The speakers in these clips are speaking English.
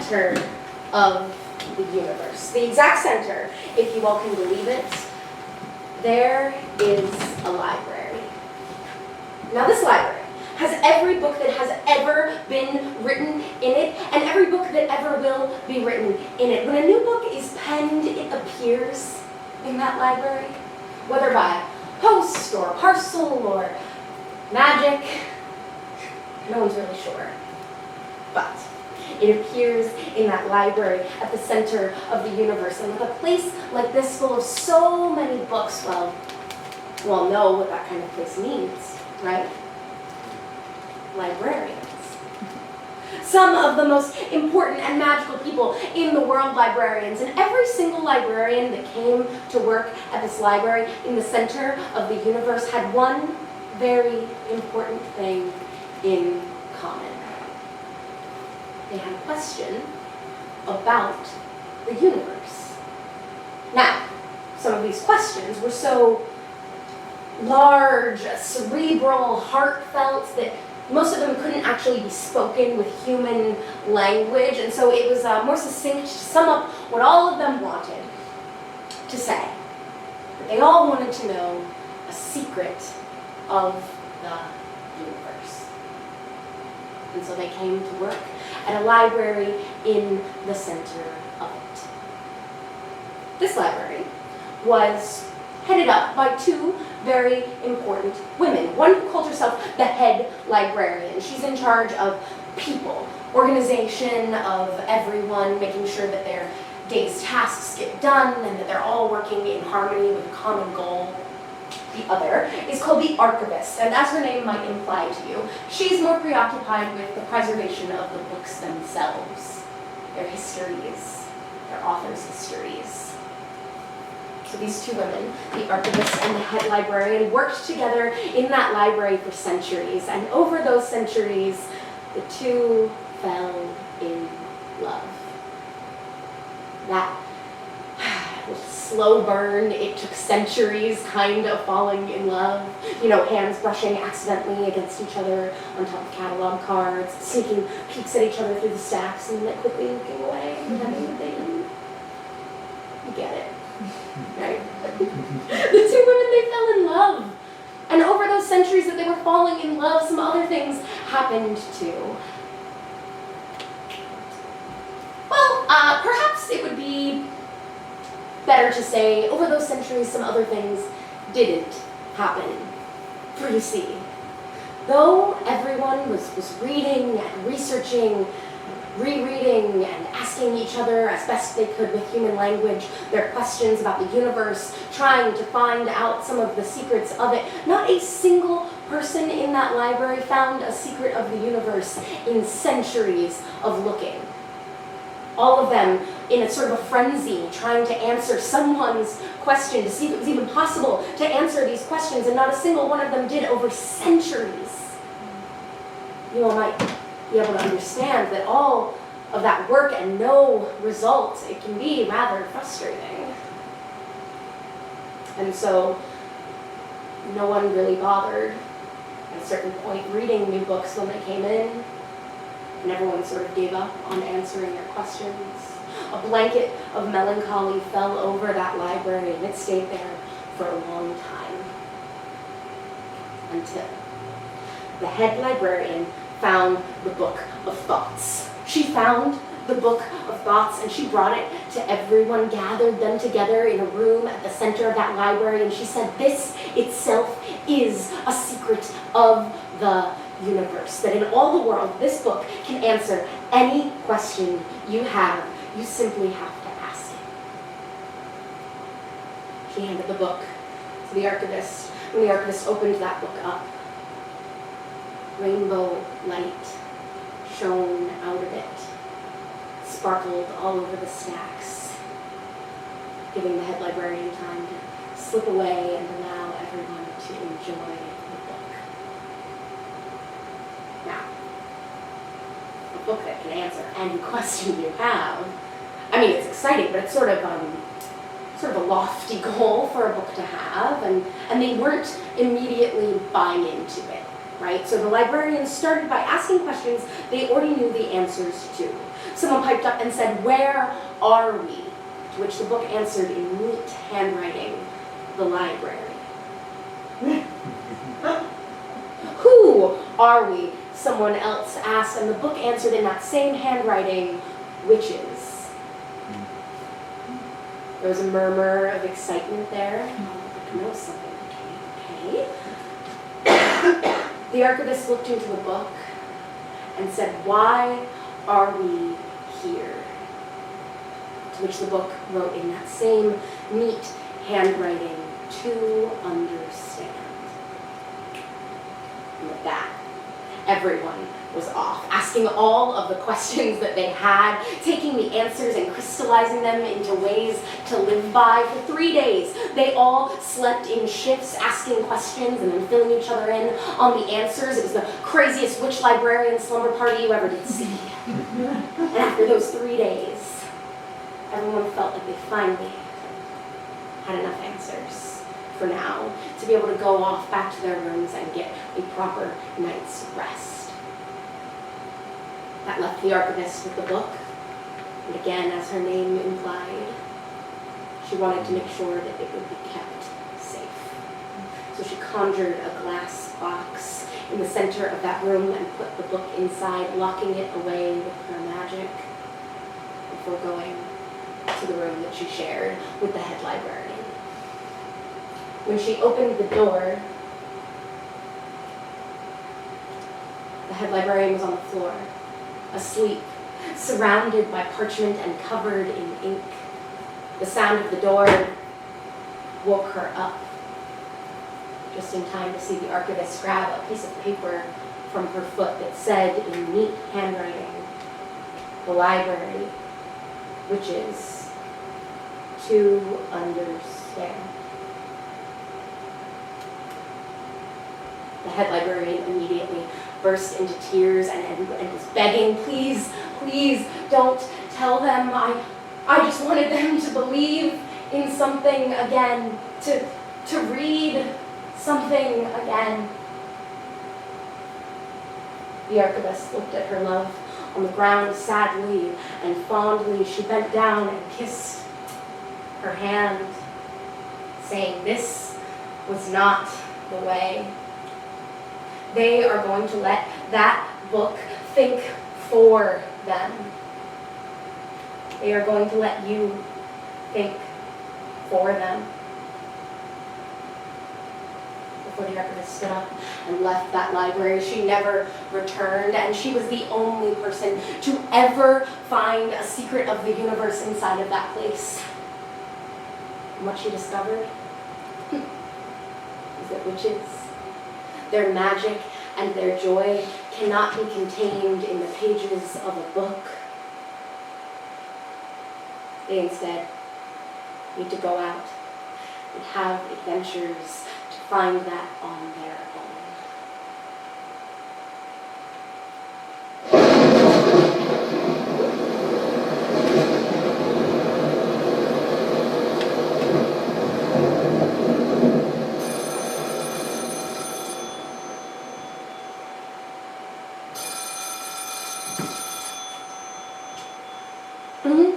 center of the universe, the exact center, if you all can believe it, there is a library. Now this library has every book that has ever been written in it, and every book that ever will be written in it. When a new book is penned, it appears in that library, whether by post or parcel or magic, no one's really sure. But it appears in that library at the center of the universe. And with a place like this full of so many books, well, you all know what that kind of place means, right? Librarians. Some of the most important and magical people in the world, librarians. And every single librarian that came to work at this library in the center of the universe had one very important thing in common. They had a question about the universe. Now, some of these questions were so large, cerebral, heartfelt that most of them couldn't actually be spoken with human language, and so it was more succinct to sum up what all of them wanted to say. But they all wanted to know a secret of the universe. And so they came to work at a library in the center of it. This library was headed up by two very important women. One who called herself the head librarian. She's in charge of people, organization of everyone, making sure that their day's tasks get done and that they're all working in harmony with a common goal. The other is called the archivist, and as her name might imply to you, she's more preoccupied with the preservation of the books themselves, their histories, their authors' histories. So these two women, the archivist and the head librarian, worked together in that library for centuries, and over those centuries, the two fell in love. That slow burn, it took centuries kind of falling in love, you know, hands brushing accidentally against each other on top of catalog cards, sneaking peeks at each other through the stacks and then quickly looking away, pretending that they didn't. You get it, right? The two women, they fell in love. And over those centuries that they were falling in love, some other things happened too. Well, perhaps it would be better to say, over those centuries, some other things didn't happen. For you see, though everyone was reading and researching, rereading and asking each other as best they could with human language their questions about the universe, trying to find out some of the secrets of it, not a single person in that library found a secret of the universe in centuries of looking. All of them in a sort of a frenzy, trying to answer someone's question, to see if it was even possible to answer these questions, and not a single one of them did over centuries. You all might be able to understand that all of that work and no results, it can be rather frustrating. And so, no one really bothered at a certain point reading new books when they came in, and everyone sort of gave up on answering their questions. A blanket of melancholy fell over that library, and it stayed there for a long time. Until the head librarian found the Book of Thoughts. She found the Book of Thoughts, and she brought it to everyone, gathered them together in a room at the center of that library, and she said, this itself is a secret of the universe, that in all the world, this book can answer any question you have. You simply have to ask it. She handed the book to the archivist. When the archivist opened that book up, rainbow light shone out of it, sparkled all over the stacks, giving the head librarian time to slip away and allow everyone to enjoy the book. Now, a book that can answer any question you have. I mean, it's exciting, but it's sort of a lofty goal for a book to have, and they weren't immediately buying into it. right? So the librarians started by asking questions they already knew the answers to. Someone piped up and said, "Where are we?" To which the book answered in neat handwriting, "The library." "Who are we?" someone else asked, and the book answered in that same handwriting, "Witches." There was a murmur of excitement there. I know something. Okay. The archivist looked into the book and said, "Why are we here?" To which the book wrote in that same neat handwriting, "To understand." And with that, everyone was off, asking all of the questions that they had, taking the answers and crystallizing them into ways to live by. For 3 days, they all slept in shifts, asking questions and then filling each other in on the answers. It was the craziest witch librarian slumber party you ever did see. And after those 3 days, everyone felt like they finally had enough answers for now to be able to go off back to their rooms and get a proper night's rest. That left the archivist with the book, and again, as her name implied, she wanted to make sure that it would be kept safe. So she conjured a glass box in the center of that room and put the book inside, locking it away with her magic before going to the room that she shared with the head librarian. When she opened the door, the head librarian was on the floor, asleep, surrounded by parchment and covered in ink. The sound of the door woke her up, just in time to see the archivist grab a piece of paper from her foot that said in neat handwriting, "The library, which is to understand." The head librarian immediately burst into tears and was begging, "Please, please don't tell them. I just wanted them to believe in something again, to read something again." The archivist looked at her love on the ground sadly and fondly. She bent down and kissed her hand, saying this was not the way. They are going to let that book think for them. They are going to let you think for them. Before the archivist stood up and left that library, she never returned, and she was the only person to ever find a secret of the universe inside of that place. And what she discovered is that witches, their magic and their joy cannot be contained in the pages of a book. They instead need to go out and have adventures to find that on their own.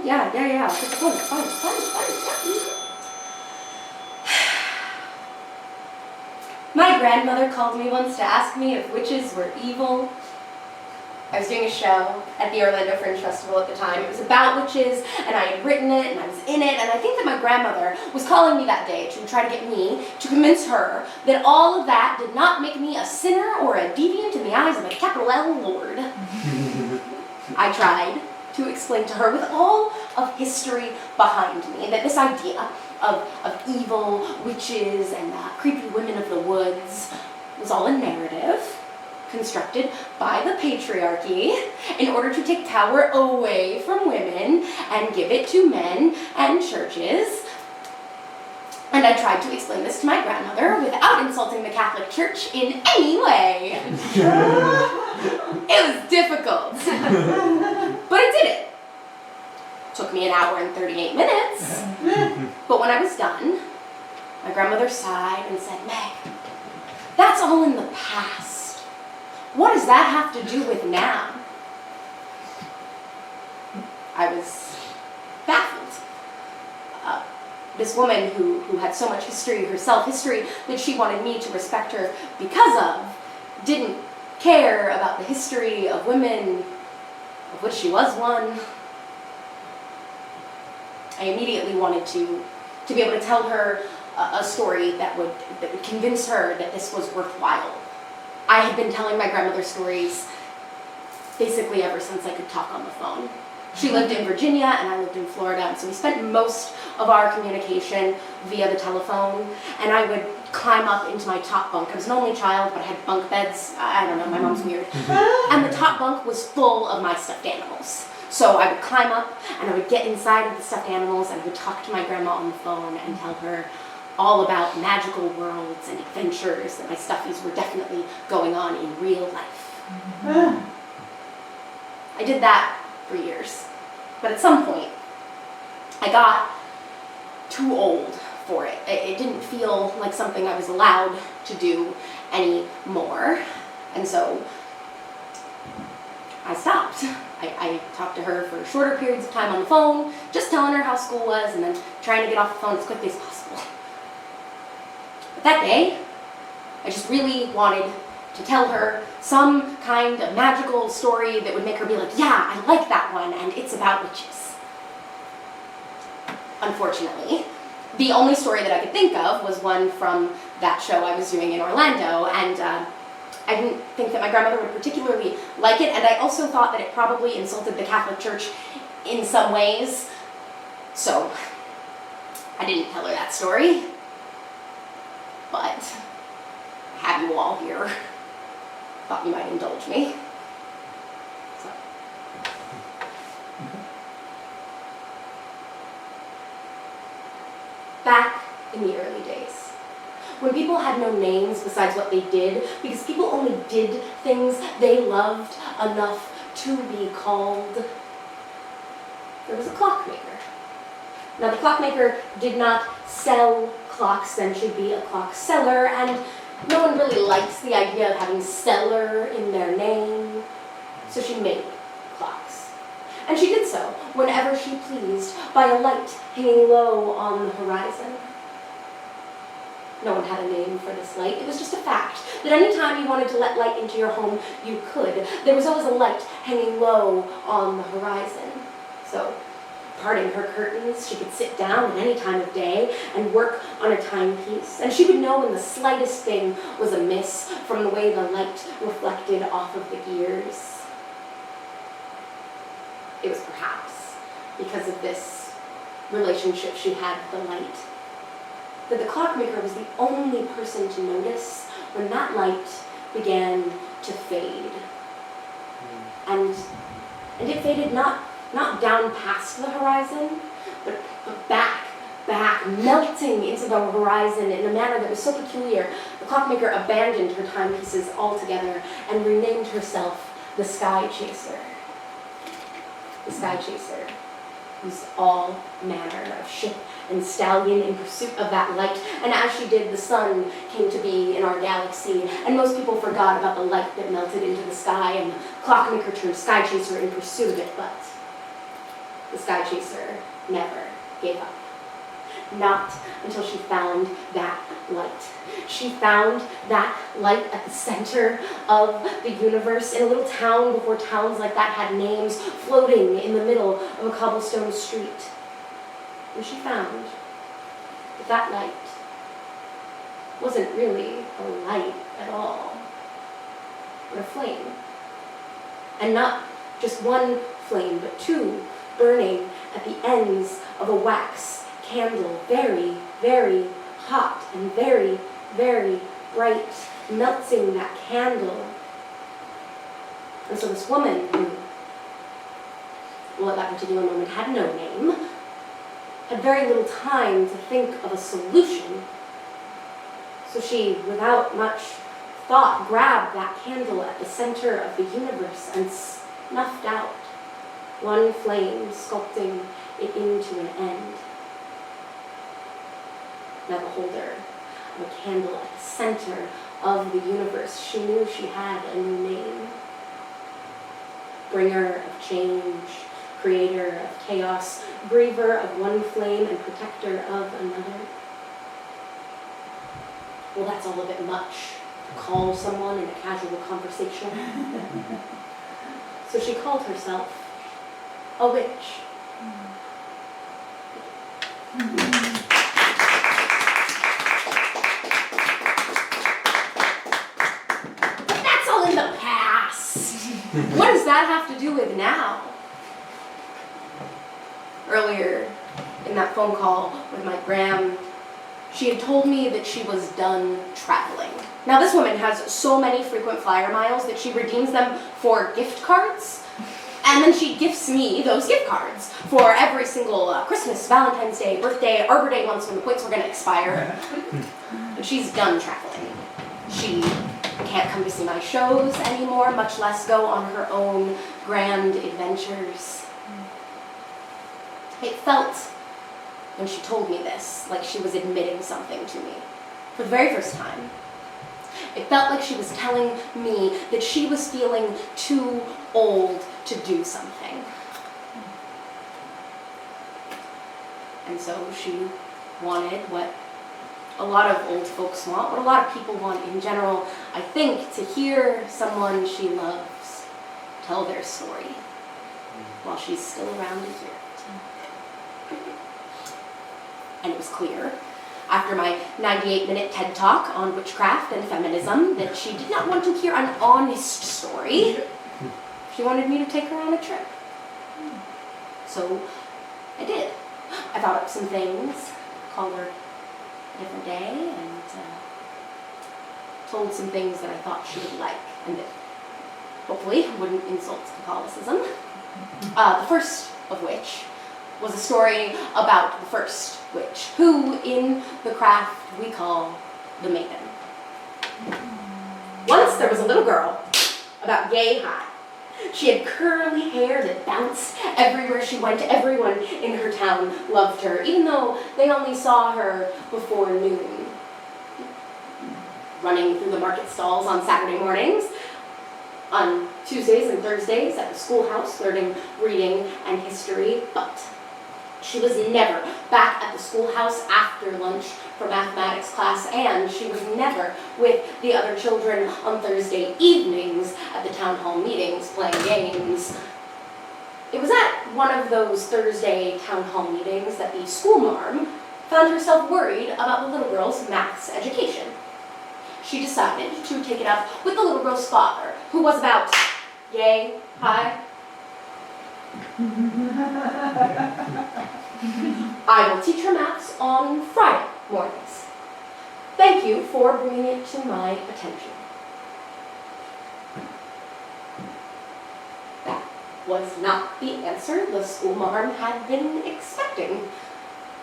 Yeah. Fine. My grandmother called me once to ask me if witches were evil. I was doing a show at the Orlando Fringe Festival at the time. It was about witches, and I had written it, and I was in it, and I think that my grandmother was calling me that day to try to get me to convince her that all of that did not make me a sinner or a deviant in the eyes of a capital L Lord. I tried to explain to her with all of history behind me that this idea of evil witches and creepy women of the woods was all a narrative constructed by the patriarchy in order to take power away from women and give it to men and churches. And I tried to explain this to my grandmother without insulting the Catholic Church in any way. It was difficult, but I did it. Took me an hour and 38 minutes, but when I was done, my grandmother sighed and said, "Meg, that's all in the past. what does that have to do with now? I was baffled. This woman who had so much history herself, history that she wanted me to respect her because of, didn't care about the history of women, of which she was one. I immediately wanted to be able to tell her a story that would convince her that this was worthwhile. I had been telling my grandmother stories basically ever since I could talk on the phone. She lived in Virginia and I lived in Florida, and so we spent most of our communication via the telephone, and I would climb up into my top bunk. I was an only child, but I had bunk beds. I don't know, my mom's weird. And the top bunk was full of my stuffed animals. So I would climb up and I would get inside of the stuffed animals and I would talk to my grandma on the phone and tell her all about magical worlds and adventures that my stuffies were definitely going on in real life. I did that for years. But at some point, I got too old for it. It didn't feel like something I was allowed to do anymore. And so I stopped. I talked to her for shorter periods of time on the phone, just telling her how school was and then trying to get off the phone as quickly as possible. But that day, I just really wanted to tell her some kind of magical story that would make her be like, yeah, I like that one, and it's about witches. Unfortunately, the only story that I could think of was one from that show I was doing in Orlando, and I didn't think that my grandmother would particularly like it, and I also thought that it probably insulted the Catholic Church in some ways, so I didn't tell her that story. But I have you all here. Thought you might indulge me. So. Back in the early days, when people had no names besides what they did, because people only did things they loved enough to be called, there was a clockmaker. Now the clockmaker did not sell clocks, then she'd be a clock seller, and no one really likes the idea of having seller in their name, so she made clocks. And she did so whenever she pleased by a light hanging low on the horizon. No one had a name for this light. It was just a fact that any time you wanted to let light into your home, you could. There was always a light hanging low on the horizon. So, parting her curtains, she could sit down at any time of day and work on a timepiece. And she would know when the slightest thing was amiss from the way the light reflected off of the gears. It was perhaps because of this relationship she had with the light that the clockmaker was the only person to notice when that light began to fade. And it faded not down past the horizon, but back, melting into the horizon in a manner that was so peculiar. The clockmaker abandoned her timepieces altogether and renamed herself the Sky Chaser. The Sky Chaser used all manner of ship and stallion in pursuit of that light, and as she did, the sun came to be in our galaxy, and most people forgot about the light that melted into the sky, and the clockmaker turned Sky Chaser in pursuit of it, but the Sky Chaser never gave up. Not until she found that light. She found that light at the center of the universe in a little town before towns like that had names, floating in the middle of a cobblestone street. And she found that light wasn't really a light at all, but a flame. And not just one flame, but two, burning at the ends of a wax candle, very, very hot and very, very bright, melting that candle. And so this woman who, well, at that particular moment had no name, had very little time to think of a solution. So she, without much thought, grabbed that candle at the center of the universe and snuffed out one flame, sculpting it into an end. Now beholder, the candle at the center of the universe, she knew she had a new name. Bringer of change, creator of chaos, braver of one flame and protector of another. Well, that's all a bit much to call someone in a casual conversation. So she called herself a witch. But that's all in the past. What does that have to do with now? Earlier in that phone call with my gram, she had told me that she was done traveling. Now this woman has so many frequent flyer miles that she redeems them for gift cards, and then she gifts me those gift cards for every single Christmas, Valentine's Day, birthday, Arbor Day months when the points were going to expire. And she's done traveling. She can't come to see my shows anymore, much less go on her own grand adventures. It felt, when she told me this, like she was admitting something to me for the very first time. It felt like she was telling me that she was feeling too old to do something. And so she wanted what a lot of old folks want, what a lot of people want in general, I think, to hear someone she loves tell their story while she's still around to hear it. And it was clear, after my 98-minute TED Talk on witchcraft and feminism, that she did not want to hear an honest story. She wanted me to take her on a trip. So I did. I thought up some things, called her a different day, and told some things that I thought she would like, and that hopefully wouldn't insult Catholicism. The first of which was a story about the first witch, who in the craft we call the maiden. Once there was a little girl, about yay high. She had curly hair that bounced everywhere she went. Everyone in her town loved her, even though they only saw her before noon. Running through the market stalls on Saturday mornings, on Tuesdays and Thursdays at the schoolhouse, learning reading and history, but she was never back at the schoolhouse after lunch for mathematics class, and she was never with the other children on Thursday evenings at the town hall meetings playing games. It was at one of those Thursday town hall meetings that the school marm found herself worried about the little girl's maths education. She decided to take it up with the little girl's father, who was about yay high. I will teach her maths on Friday mornings. Thank you for bringing it to my attention. That was not the answer the school marm had been expecting.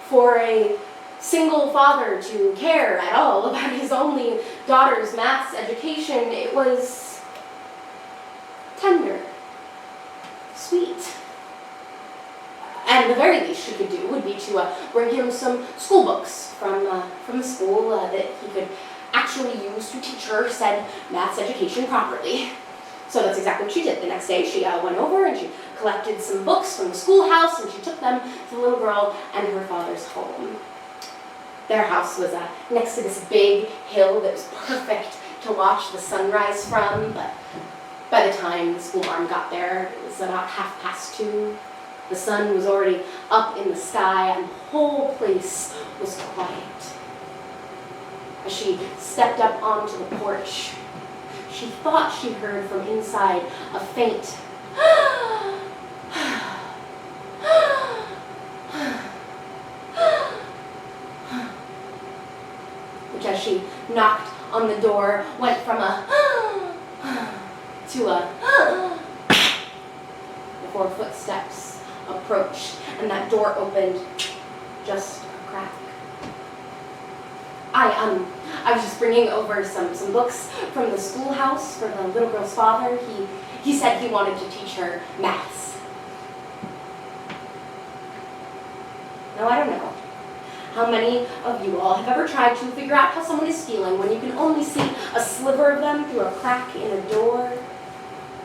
For a single father to care at all about his only daughter's maths education, it was tender, sweet. And the very least she could do would be to bring him some school books from the school that he could actually use to teach her said maths education properly. So that's exactly what she did. The next day she went over and she collected some books from the schoolhouse and she took them to the little girl and her father's home. Their house was next to this big hill that was perfect to watch the sunrise from, but by the time the school marm got there, it was about 2:30. The sun was already up in the sky and the whole place was quiet. As she stepped up onto the porch, she thought she heard from inside a faint which, as she knocked on the door, went from a to a before footsteps approached, and that door opened just a crack. I was just bringing over some books from the schoolhouse for the little girl's father. He said he wanted to teach her maths. No, I don't know. How many of you all have ever tried to figure out how someone is feeling when you can only see a sliver of them through a crack in a door?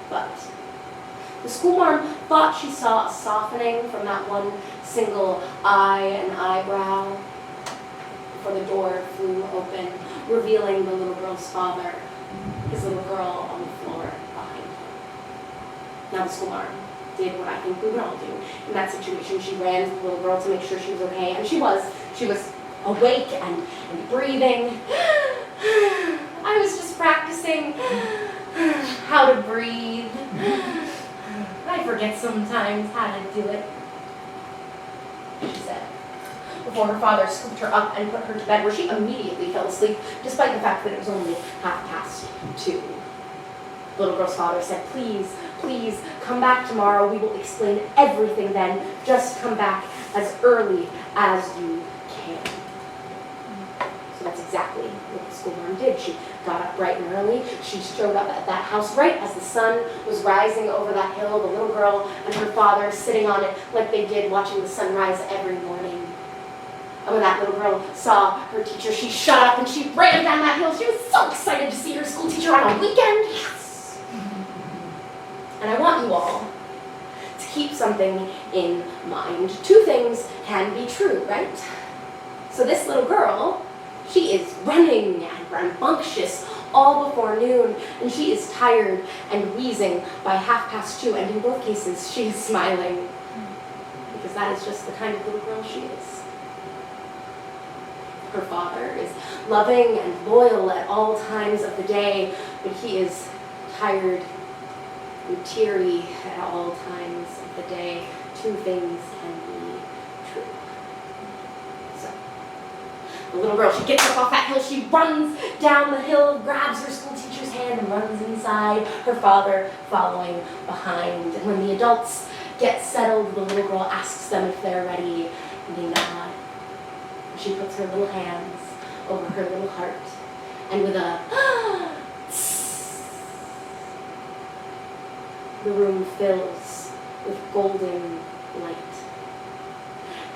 But the schoolmarm thought she saw a softening from that one single eye and eyebrow before the door flew open, revealing the little girl's father, his little girl on the floor behind him. Now the schoolmarm did what I think we would all do in that situation. She ran to the little girl to make sure she was okay, and she was awake and breathing. I was just practicing how to breathe. I forget sometimes how to do it, she said, before her father scooped her up and put her to bed, where she immediately fell asleep, despite the fact that it was only 2:30. The little girl's father said, please, please, come back tomorrow. We will explain everything then. Just come back as early as you can. So that's exactly what the schoolmarm did. She got up bright and early. She showed up at that house right as the sun was rising over that hill, the little girl and her father sitting on it like they did, watching the sunrise every morning. And when that little girl saw her teacher, she shut up and she ran down that hill. She was so excited to see her school teacher on a weekend. Yes! And I want you all to keep something in mind. Two things can be true, right? So this little girl, she is running and rambunctious all before noon, and she is tired and wheezing by 2:30, and in both cases, she is smiling, because that is just the kind of little girl she is. Her father is loving and loyal at all times of the day, but he is tired and teary at all times of the day. Two things can be true. So, the little girl, she gets up off that hill, she runs down the hill, grabs her school teacher's hand and runs inside, her father following behind. And when the adults get settled, the little girl asks them if they're ready, and they nod. She puts her little hands over her little heart, and with a the room fills with golden light.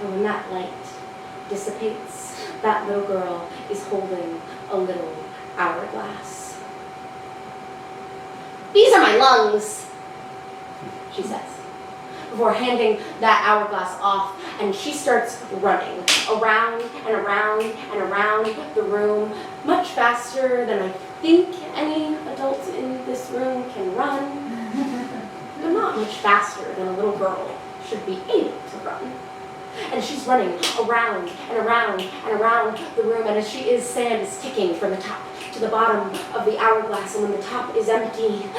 And when that light dissipates, that little girl is holding a little hourglass. "These are my lungs," she says, before handing that hourglass off, and she starts running around and around and around the room, much faster than I think any adult in this room can run, but not much faster than a little girl should be able to run. And she's running around and around and around the room, and as she is, sand is ticking from the top to the bottom of the hourglass, and when the top is empty,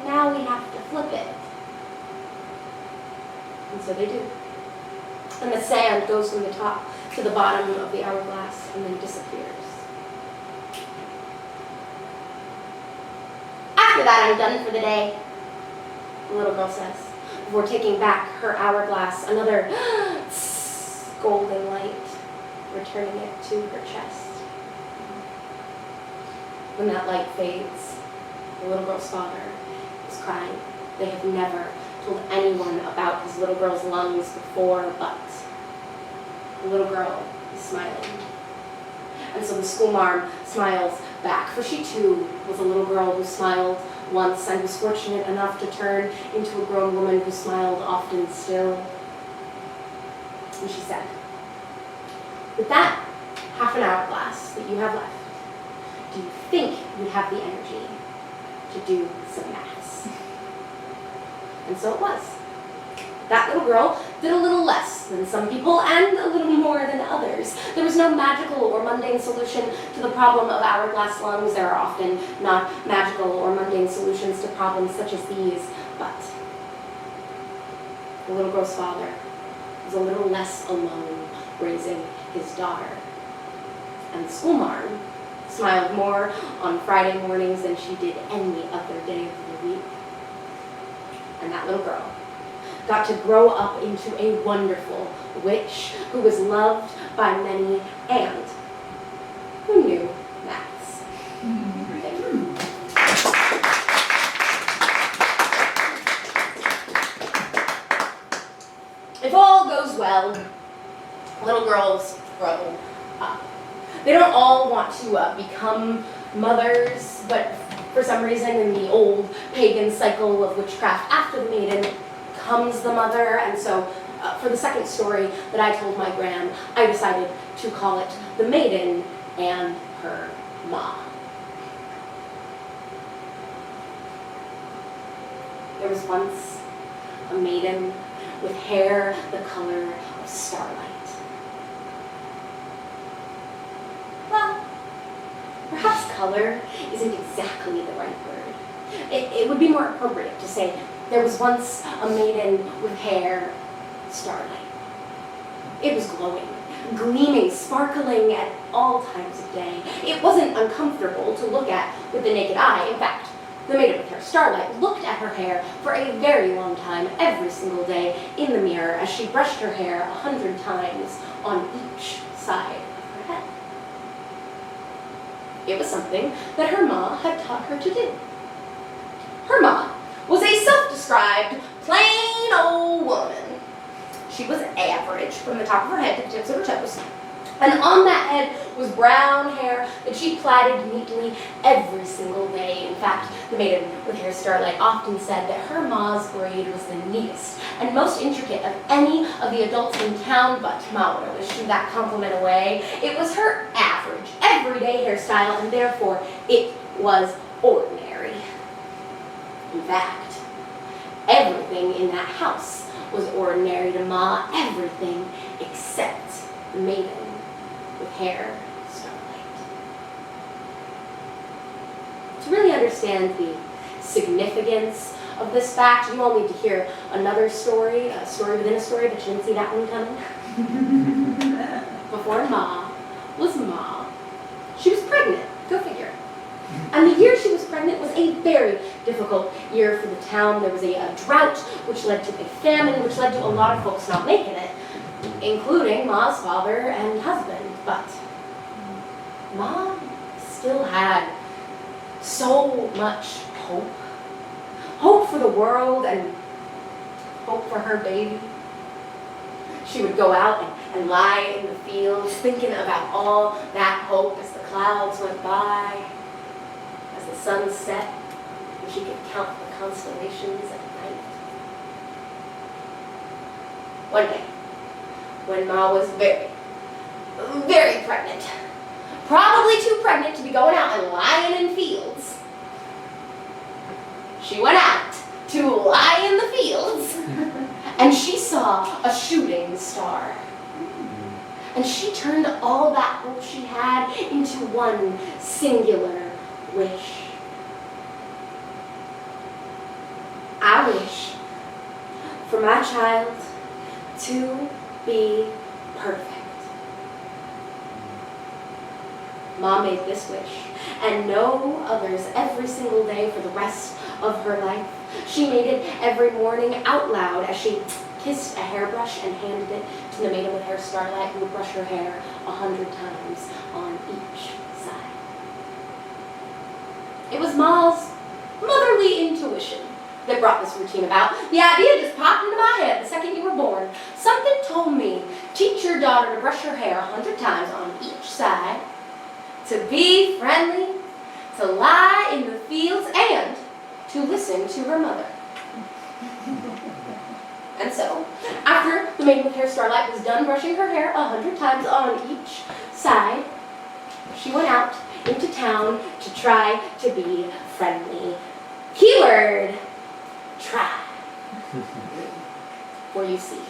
now we have to flip it. And so they do. And the sand goes from the top to the bottom of the hourglass and then disappears. "After that, I'm done for the day," the little girl says, before taking back her hourglass, another golden light, returning it to her chest. When that light fades, the little girl's father is crying. They have never told anyone about his little girl's lungs before, but the little girl is smiling. And so the schoolmarm smiles back, for she too was a little girl who smiled once and was fortunate enough to turn into a grown woman who smiled often still. And she said, "With that half an hourglass that you have left, do you think you'd have the energy to do some maths?" And so it was. That little girl did a little less than some people and a little more than others. There was no magical or mundane solution to the problem of hourglass lungs. There are often not magical or mundane solutions to problems such as these, but the little girl's father was a little less alone raising his daughter. And the schoolmarm smiled more on Friday mornings than she did any other day of the week. And that little girl got to grow up into a wonderful witch who was loved by many and who knew maths. Thank you. girls grow up. They don't all want to become mothers, but for some reason in the old pagan cycle of witchcraft, after the maiden comes the mother, and so for the second story that I told my gran, I decided to call it The Maiden and Her Ma. There was once a maiden with hair the color of starlight. Well, perhaps color isn't exactly the right word. It would be more appropriate to say there was once a maiden with hair starlight. It was glowing, gleaming, sparkling at all times of day. It wasn't uncomfortable to look at with the naked eye. In fact, the maiden with hair starlight looked at her hair for a very long time, every single day, in the mirror as she brushed her hair 100 times on each side of her head. It was something that her ma had taught her to do. Her ma was a self-described plain old woman. She was average from the top of her head to the tips of her toes. And on that head was brown hair that she plaited neatly every single day. In fact, the maiden with hair starlight often said that her ma's braid was the neatest and most intricate of any of the adults in town, but Ma would always shoo that compliment away. It was her average, everyday hairstyle, and therefore it was ordinary. In fact, everything in that house was ordinary to Ma, everything except the maiden with hair starlight. To really understand the significance of this fact, you all need to hear another story, a story within a story, but you didn't see that one coming. Before Ma was Ma, she was pregnant, go figure. And the year she was pregnant was a very difficult year for the town. There was a drought, which led to a famine, which led to a lot of folks not making it, including Ma's father and husband. But Ma still had so much hope. Hope for the world and hope for her baby. She would go out and lie in the fields thinking about all that hope as the clouds went by, as the sun set, and she could count the constellations at night. One day, when Ma was very, very pregnant, probably too pregnant to be going out and lying in fields, she went out to lie in the fields, and she saw a shooting star. And she turned all that hope she had into one singular wish. I wish for my child to be perfect. Ma made this wish, and no others every single day for the rest of her life. She made it every morning out loud as she kissed a hairbrush and handed it to the maiden with hair starlight, who would brush her hair 100 times on each side. It was Ma's motherly intuition that brought this routine about. The idea just popped into my head the second you were born. Something told me, teach your daughter to brush her hair 100 times on each side, to be friendly, to lie in the fields, and to listen to her mother. And so, after the maiden with hair starlight was done brushing her hair 100 times on each side, she went out into town to try to be friendly. Keyword, try. For you see,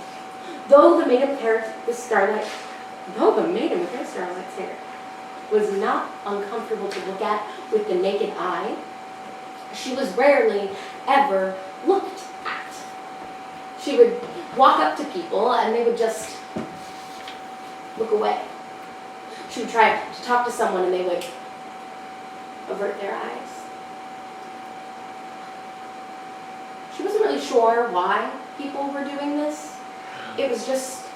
though the maiden with hair starlight's hair was not uncomfortable to look at with the naked eye, she was rarely ever looked at. She would walk up to people and they would just look away. She would try to talk to someone and they would avert their eyes. She wasn't really sure why people were doing this. It was just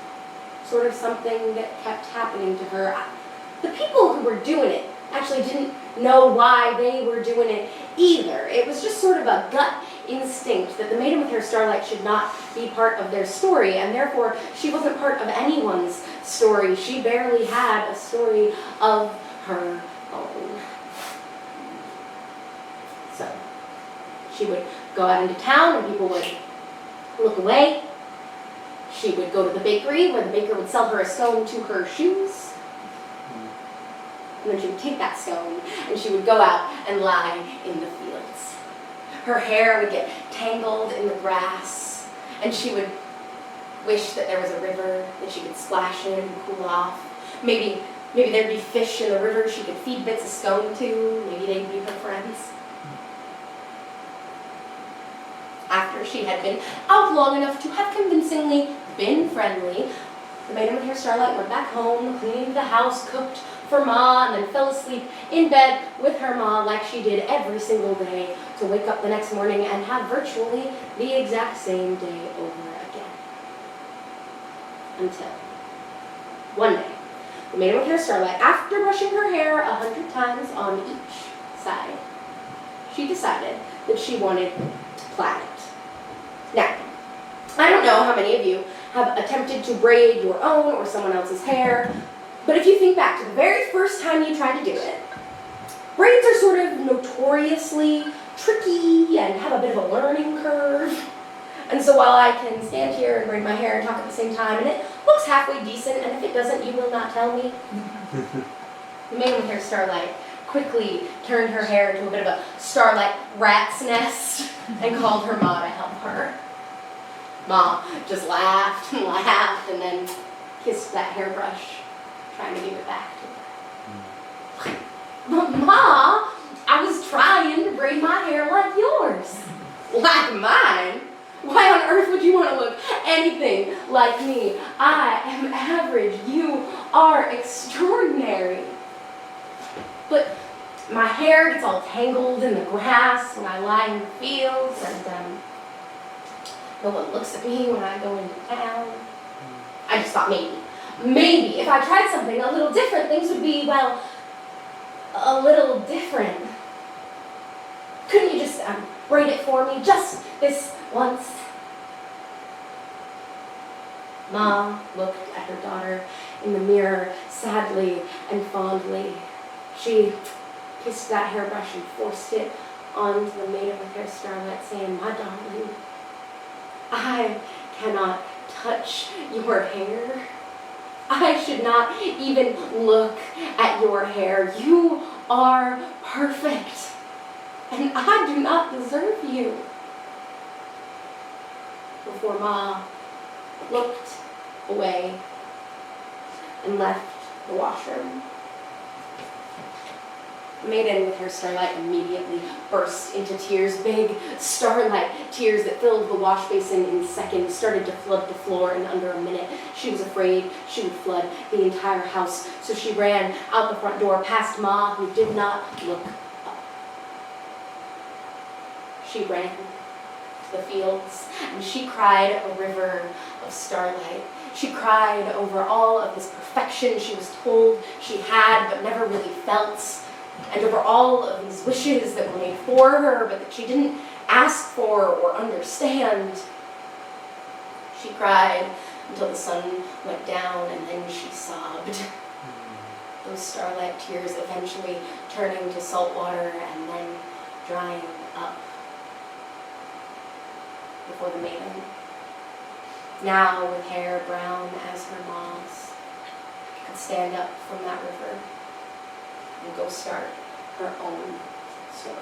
sort of something that kept happening to her. The people who were doing it actually didn't know why they were doing it either. It was just sort of a gut instinct that the maiden with hair starlight should not be part of their story, and therefore she wasn't part of anyone's story. She barely had a story of her own. So she would go out into town and people would look away. She would go to the bakery where the baker would sell her a scone to her shoes. And then she would take that scone and she would go out and lie in the fields. Her hair would get tangled in the grass and she would wish that there was a river that she could splash in and cool off. Maybe there'd be fish in the river she could feed bits of scone to. Maybe they'd be her friends. After she had been out long enough to have convincingly been friendly, the maiden with hair starlight went back home, cleaned the house, cooked for Ma, and then fell asleep in bed with her Ma like she did every single day, to wake up the next morning and have virtually the exact same day over again. Until one day, the maiden with hair starlight, after brushing her hair 100 times on each side, she decided that she wanted to plait it. Now, I don't know how many of you have attempted to braid your own or someone else's hair, but if you think back to the very first time you tried to do it, braids are sort of notoriously tricky and have a bit of a learning curve. And so while I can stand here and braid my hair and talk at the same time, and it looks halfway decent, and if it doesn't, you will not tell me. The maiden with hair starlight quickly turned her hair into a bit of a starlight rat's nest and called her Ma to help her. Ma just laughed and then kissed that hairbrush, trying to give it back to her. But Ma, I was trying to braid my hair like yours. Like mine? Why on earth would you want to look anything like me? I am average. You are extraordinary. But my hair gets all tangled in the grass when I lie in the fields, and no one looks at me when I go into town. I just thought maybe if I tried something a little different, things would be, well, a little different. Couldn't you just braid it for me just this once? Ma looked at her daughter in the mirror sadly and fondly. She kissed that hairbrush and forced it onto the maiden with hair starlight, saying, "My darling, I cannot touch your hair. I should not even look at your hair. You are perfect, and I do not deserve you." Before Ma looked away and left the washroom, the maiden with hair starlight immediately burst into tears, big starlight tears that filled the wash basin in seconds, started to flood the floor in under a minute. She was afraid she would flood the entire house, so she ran out the front door past Ma, who did not look up. She ran to the fields, and she cried a river of starlight. She cried over all of this perfection she was told she had but never really felt, and over all of these wishes that were made for her but that she didn't ask for or understand. She cried until the sun went down, and then she sobbed. Those starlight tears eventually turning to salt water and then drying up before the maiden, now with hair brown as her Ma's, could stand up from that river and go start her own story.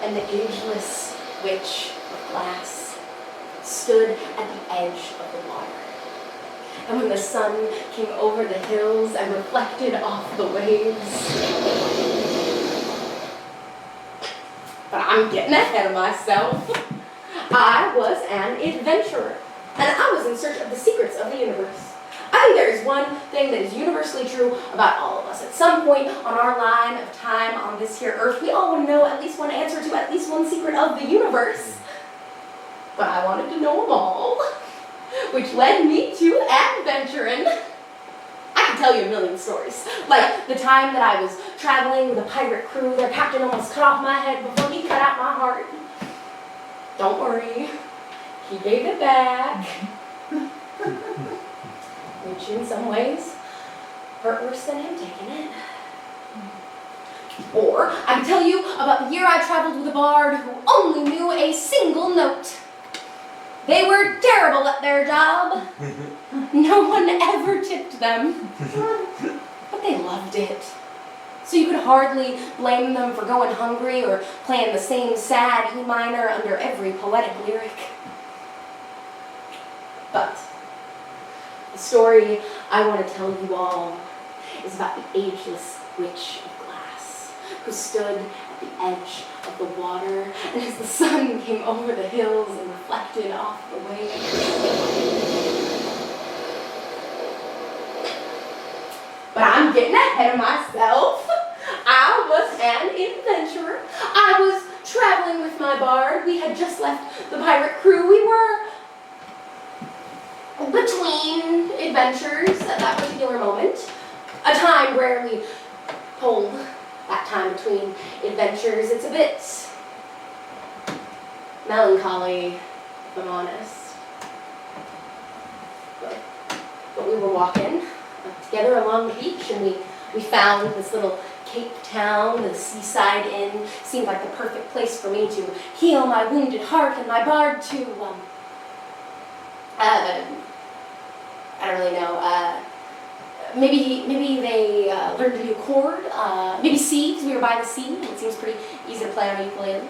And the ageless witch of glass stood at the edge of the water. And when the sun came over the hills and reflected off the waves, but I'm getting ahead of myself. I was an adventurer, and I was in search of the secrets of the universe. I think there is one thing that is universally true about all of us. At some point on our line of time on this here earth, we all want to know at least one answer to at least one secret of the universe. But I wanted to know them all, which led me to adventuring. I can tell you a million stories. Like the time that I was traveling with a pirate crew, their captain almost cut off my head before he cut out my heart. Don't worry, he gave it back. Which in some ways hurt worse than him taking it. Or I can tell you about the year I traveled with a bard who only knew a single note. They were terrible at their job. No one ever tipped them. But they loved it. So you could hardly blame them for going hungry or playing the same sad E minor under every poetic lyric. But the story I want to tell you all is about the ageless witch of glass who stood at the edge of the water, and as the sun came over the hills and reflected off the waves. But I'm getting ahead of myself. I was an adventurer. I was traveling with my bard. We had just left the pirate crew. We were between adventures at that particular moment. A time rarely told, that time between adventures. It's a bit melancholy, if I'm honest. But we were walking together along the beach, and we found this little Cape Town, the seaside inn. Seemed like the perfect place for me to heal my wounded heart, and my bard to, I don't really know, maybe they learned a new chord, maybe C, because we were by the sea, and it seems pretty easy to play on a ukulele.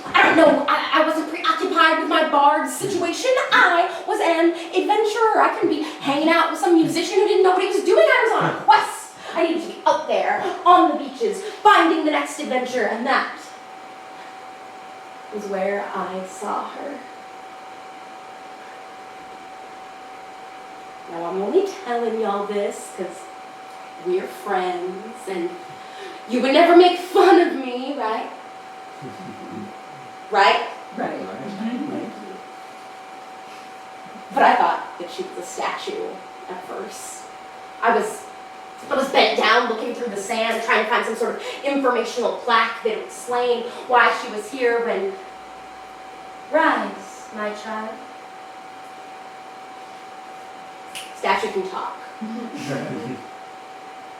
I don't know, I wasn't preoccupied with my bard's situation. I was an adventurer. I couldn't be hanging out with some musician who didn't know what he was doing. I was on a quest. I needed to be out there on the beaches, finding the next adventure, and that was where I saw her. Now, I'm only telling y'all this because we're friends, and you would never make fun of me, right? Right? Right. But I thought that she was a statue at first. I was bent down looking through the sand, trying to find some sort of informational plaque that would explain why she was here when... Rise, my child. Statue can talk.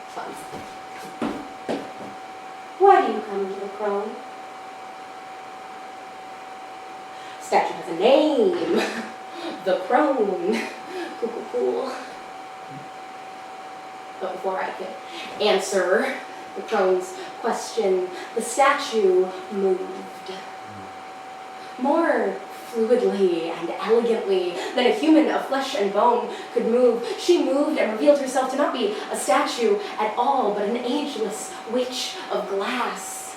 Fun. Why do you come to the crone? Statue has a name. The crone. Cool. But before I could answer the crone's question, the statue moved. More fluidly and elegantly than a human of flesh and bone could move. She moved and revealed herself to not be a statue at all, but an ageless witch of glass.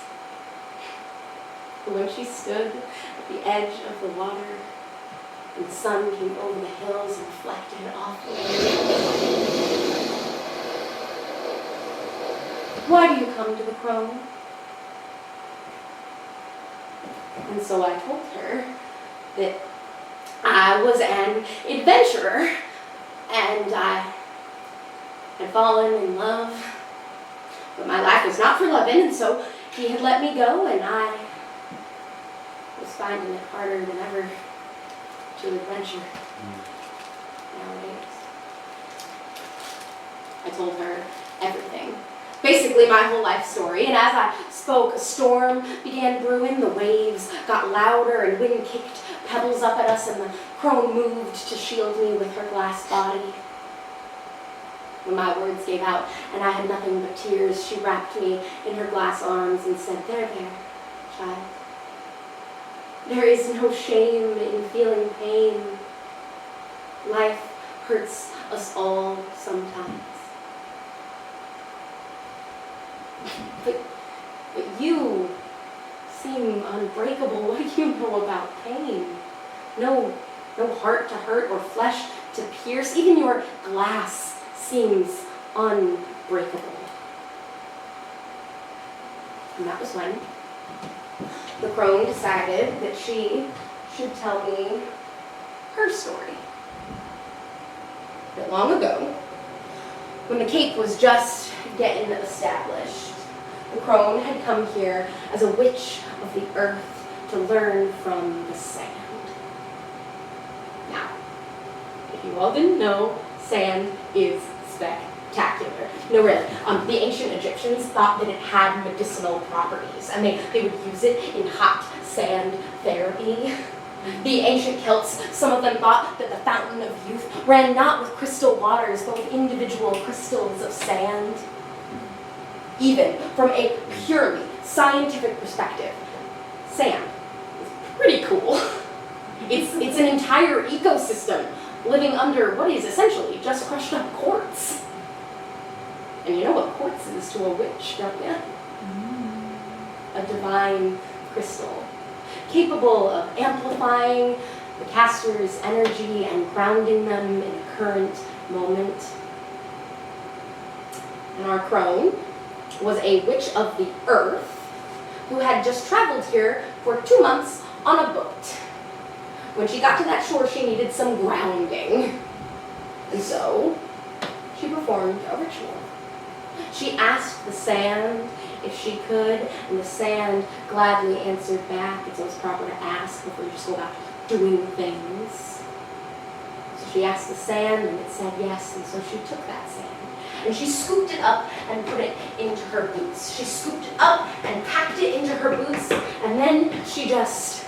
But when she stood at the edge of the water, and the sun came over the hills and reflected off the waves. Why do you come to the crone? And so I told her that I was an adventurer, and I had fallen in love, but my life was not for loving, and so he had let me go, and I was finding it harder than ever to adventure nowadays. I told her everything. Basically my whole life story, and as I spoke, a storm began brewing, the waves got louder and wind kicked pebbles up at us, and the crone moved to shield me with her glass body. When my words gave out and I had nothing but tears, she wrapped me in her glass arms and said, "There, child. There is no shame in feeling pain. Life hurts us all sometimes. But you seem unbreakable. What do you know about pain? No heart to hurt or flesh to pierce. Even your glass seems unbreakable. And that was when the crone decided that she should tell me her story. That long ago, when the cape was just getting established, the crone had come here as a witch of the earth to learn from the sand. Now, if you all didn't know, sand is spectacular. No, really. The ancient Egyptians thought that it had medicinal properties, and they would use it in hot sand therapy. The ancient Celts, some of them thought that the fountain of youth ran not with crystal waters, but with individual crystals of sand. Even from a purely scientific perspective, sand is pretty cool. It's an entire ecosystem living under what is essentially just crushed up quartz. And you know what quartz is to a witch, don't you? A divine crystal, capable of amplifying the caster's energy and grounding them in the current moment. And our crone was a witch of the earth who had just traveled here for 2 months on a boat. When she got to that shore, she needed some grounding. And so, she performed a ritual. She asked the sand if she could, and the sand gladly answered back. It's always proper to ask before you just go about doing things. So she asked the sand, and it said yes, and so she took that sand. And she scooped it up and put it into her boots. She scooped it up and packed it into her boots, and then she just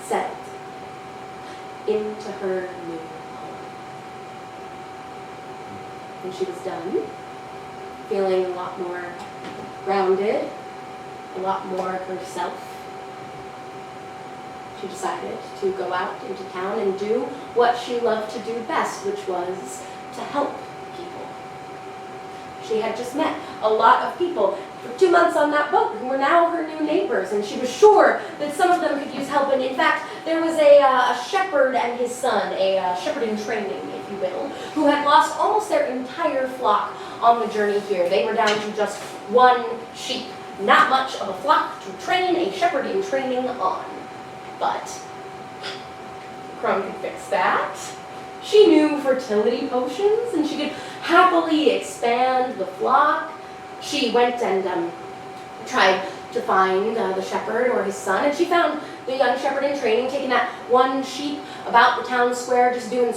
settled into her new home. When she was done, feeling a lot more grounded, a lot more herself, she decided to go out into town and do what she loved to do best, which was to help people. She had just met a lot of people for 2 months on that boat who were now her new neighbors, and she was sure that some of them could use help. And in fact, there was a shepherd and his son, a shepherd in training, if you will, who had lost almost their entire flock on the journey here. They were down to just 1 sheep. Not much of a flock to train a shepherd in training on. But crone could fix that. She knew fertility potions, and she could happily expand the flock. She went and tried to find the shepherd or his son, and she found the young shepherd in training taking that 1 sheep about the town square, just doing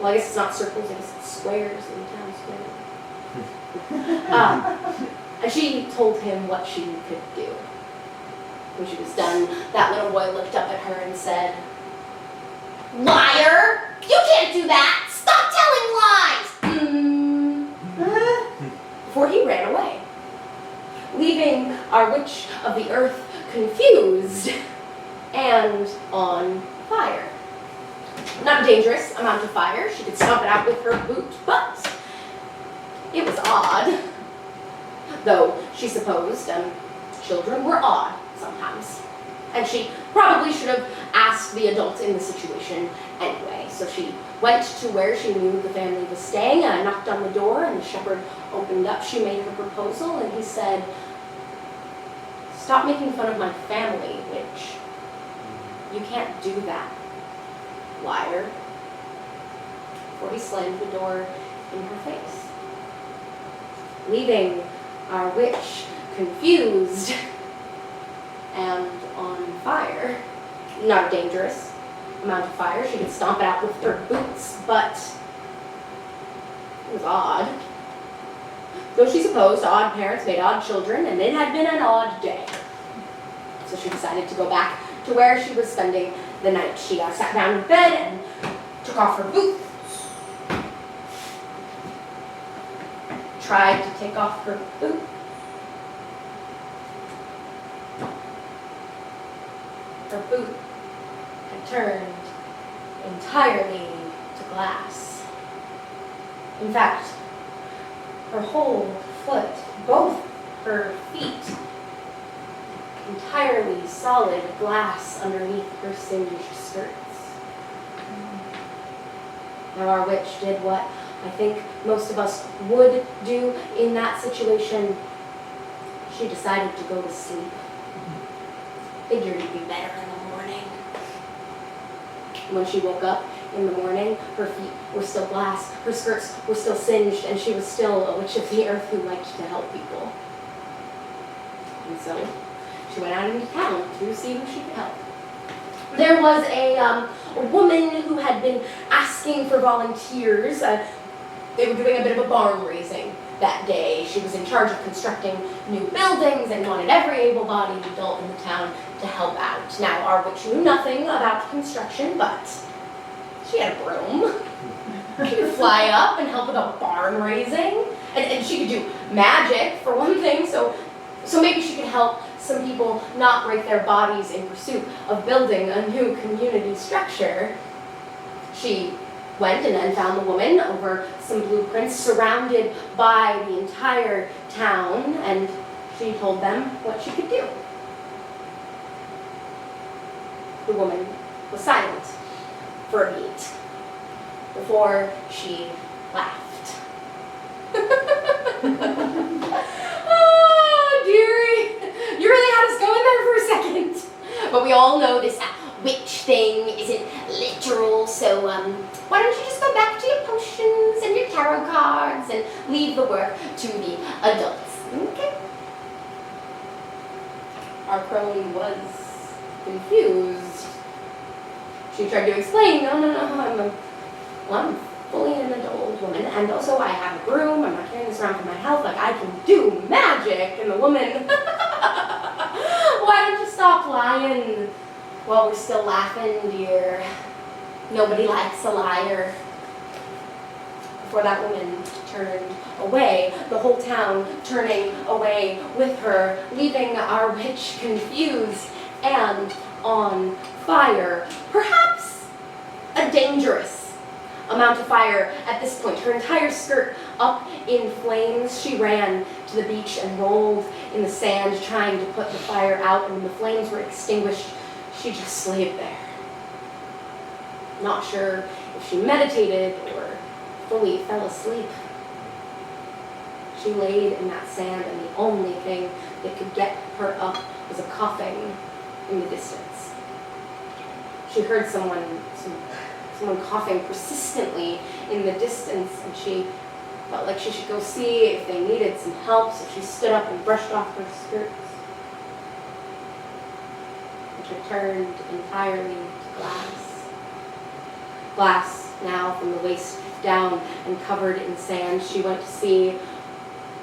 well, I guess it's not circles, I guess it's squares in the town square. And she told him what she could do. When she was done, that little boy looked up at her and said, "Liar! You can't do that! Stop telling lies!" Before he ran away, leaving our witch of the earth confused and on fire. Not a dangerous amount of fire. She could stomp it out with her boot, but it was odd. Though she supposed children were odd sometimes. And she probably should have asked the adult in the situation anyway. So she went to where she knew the family was staying, and knocked on the door, and the shepherd opened up. She made her proposal, and he said, "Stop making fun of my family, witch. You can't do that, liar." Before he slammed the door in her face, leaving our witch confused and on fire. Not a dangerous amount of fire. She could stomp it out with her boots, but it was odd. Though she supposed odd parents made odd children, and it had been an odd day. So she decided to go back to where she was spending the night. She sat down in bed and took off her boots. Tried to take off her boot. Her boot had turned entirely to glass. In fact, her whole foot, both her feet, entirely solid glass underneath her singed skirts. Now our witch did what I think most of us would do in that situation. She decided to go to sleep. Figured it'd be better in the morning. When she woke up in the morning, her feet were still glass, her skirts were still singed, and she was still a witch of the earth who liked to help people. And so she went out into town to see who she could help. There was a woman who had been asking for volunteers. They were doing a bit of a barn raising that day. She was in charge of constructing new buildings and wanted every able-bodied adult in the town to help out. Now, our witch knew nothing about construction, but she had a broom. She could fly up and help with a barn raising, and she could do magic, for one thing, so maybe she could help some people not break their bodies in pursuit of building a new community structure. She went and then found the woman over some blueprints surrounded by the entire town, and she told them what she could do. The woman was silent for a beat before she laughed. Oh, dearie, you really had us going there for a second. But we all know this witch thing isn't literal, so why don't you just go back to your potions and your tarot cards and leave the work to the adults, okay? Our crone was confused. She tried to explain, no, I'm fully an adult woman, and also I have a broom, I'm not carrying this around for my health, like I can do magic. And the woman, why don't you stop lying while we're still laughing, dear? Nobody likes a liar. Before that woman turned away, the whole town turning away with her, leaving our witch confused and on fire. Perhaps a dangerous amount of fire at this point. Her entire skirt up in flames. She ran to the beach and rolled in the sand trying to put the fire out, and when the flames were extinguished, she just laid there. Not sure if she meditated or fully fell asleep. She laid in that sand, and the only thing that could get her up was a coughing in the distance. She heard someone coughing persistently in the distance, and she felt like she should go see if they needed some help, so she stood up and brushed off her skirts. And she turned entirely to glass. Glass now from the waist down and covered in sand. She went to see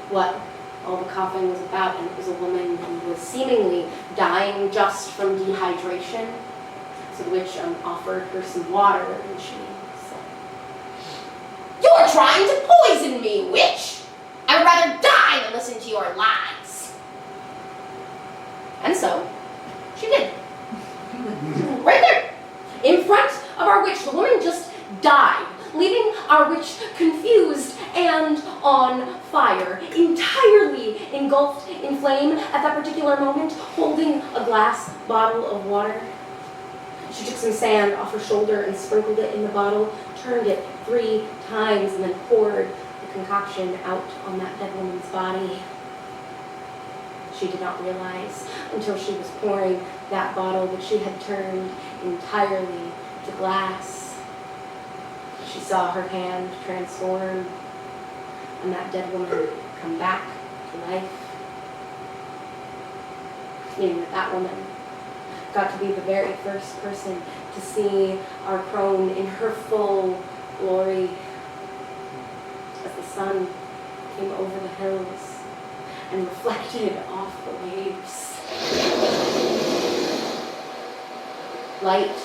what all the coughing was about, and it was a woman who was seemingly dying just from dehydration. So the witch offered her some water, and she said, "You're trying to poison me, witch! I would rather die than listen to your lies." And so, she did. Right there, in front of our witch, the woman just died, leaving our witch confused and on fire, entirely engulfed in flame at that particular moment, holding a glass bottle of water. She took some sand off her shoulder and sprinkled it in the bottle, turned it 3 times, and then poured the concoction out on that dead woman's body. She did not realize until she was pouring that bottle that she had turned entirely to glass. She saw her hand transform and that dead woman come back to life. Meaning that woman got to be the very first person to see our crone in her full glory as the sun came over the hills and reflected off the waves. Light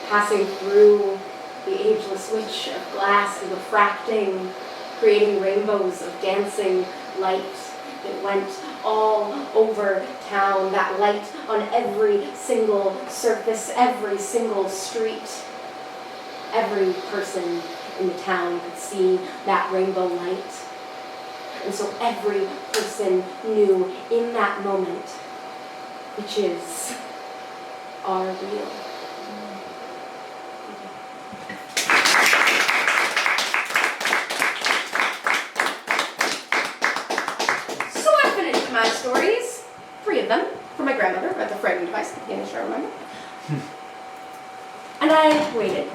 passing through the ageless witch of glass and refracting, creating rainbows of dancing light that went all over town, that light on every single surface, every single street. Every person in the town could see that rainbow light. And so every person knew in that moment witches are real. So I finished my stories, 3 of them, for my grandmother at the framing device at the beginning, I remember. And I waited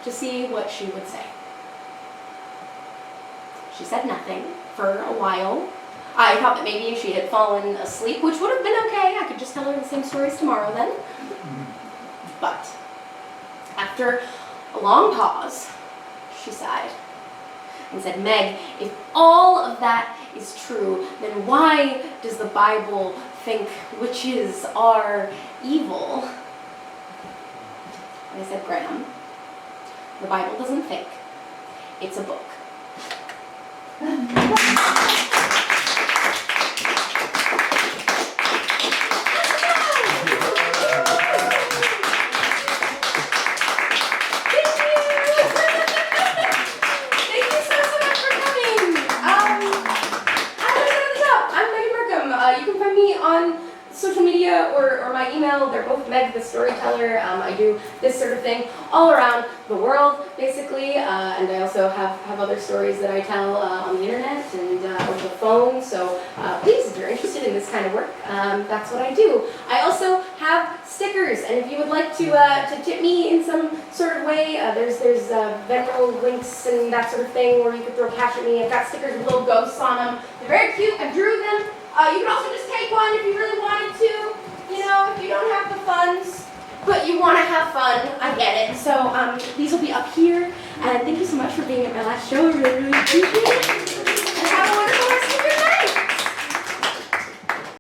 to see what she would say. She said nothing for a while. I thought that maybe she had fallen asleep, which would have been okay. I could just tell her the same stories tomorrow then. But after a long pause, she sighed and said, "Meg, if all of that is true, then why does the Bible think witches are evil?" And I said, "Graham, the Bible doesn't think. It's a book." Social media or my email, they're both Meg the Storyteller. I do this sort of thing all around the world, basically, and I also have other stories that I tell on the internet and over the phone, so please, if you're interested in this kind of work, that's what I do. I also have stickers, and if you would like to tip me in some sort of way, there's Venmo links and that sort of thing where you could throw cash at me. I've got stickers with little ghosts on them. They're very cute. I drew them. You can also just take one if you really wanted to, you know, if you don't have the funds, but you want to have fun, I get it. So these will be up here, and thank you so much for being at my last show. I really, really appreciate it.